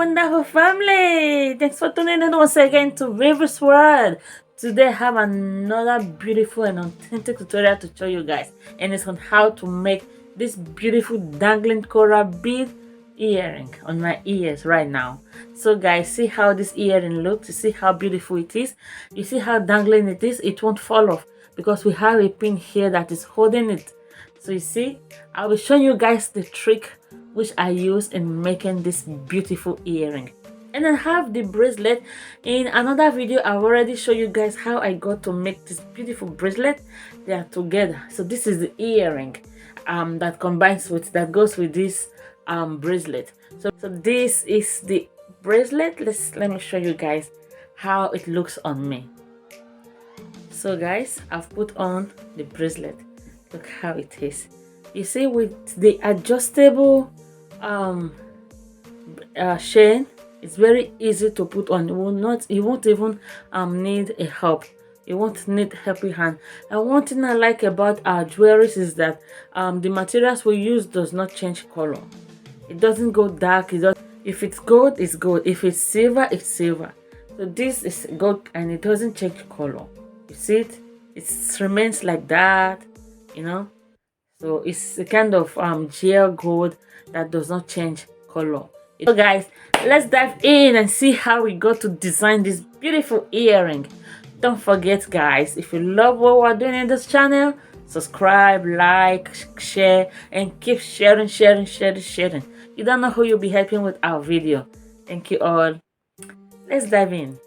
wonderful family. Thanks for tuning in once again to River's World. Today I have another beautiful and authentic tutorial to show you guys, and it's on how to make this beautiful dangling coral bead earring on my ears right now. So guys, see how this earring looks. You see how beautiful it is. You see how dangling it is. It won't fall off because we have a pin here that is holding it. So you see, I'll be showing you guys the trick which I use in making this beautiful earring. And I have the bracelet. In another video I've already shown you guys how I got to make this beautiful bracelet. They are together. So this is the earring that goes with this bracelet. So this is the bracelet. Let me show you guys how it looks on me. So guys, I've put on the bracelet. Look how it is. You see, with the adjustable chain, it's very easy to put on. You won't even need a help. You won't need helping hand. And one thing I like about our jewelry is that the materials we use does not change color. It doesn't go dark. If it's gold, it's gold. If it's silver, it's silver. So this is gold and it doesn't change color. You see it? It remains like that, you know. So it's a kind of gel gold that does not change color. So guys, let's dive in and see how we got to design this beautiful earring. Don't forget guys, if you love what we're doing in this channel, subscribe, like, share, and keep sharing. You don't know who you'll be helping with our video. Thank you all. Let's dive in.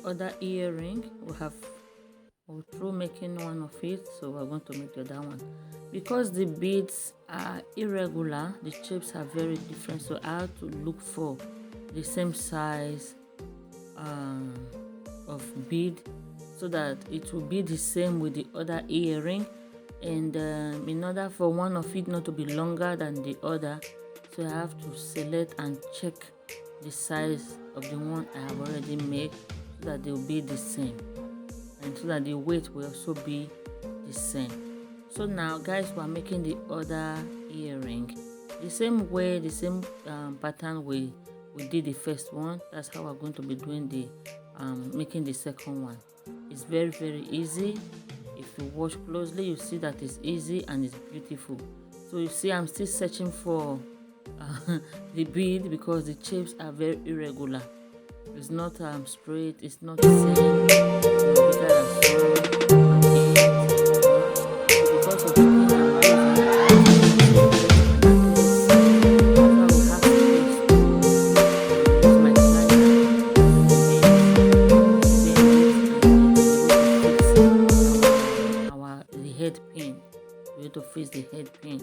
other earring. We have through making one of it, so we're going to make the other one. Because the beads are irregular, the shapes are very different, so I have to look for the same size of bead so that it will be the same with the other earring. And in order for one of it not to be longer than the other, so I have to select and check the size of the one I have already made so that they will be the same, and so that the weight will also be the same. So now guys, we're making the other earring the same way, the same pattern we did the first one. That's how we're going to be doing the making the second one. It's very, very easy. If you watch closely, you see that it's easy and it's beautiful. So you see I'm still searching for the bead because the shapes are very irregular. It's not straight, it's not the same, it's not bigger than so, because of the thing I'm the head pin. We have to fix the head pin.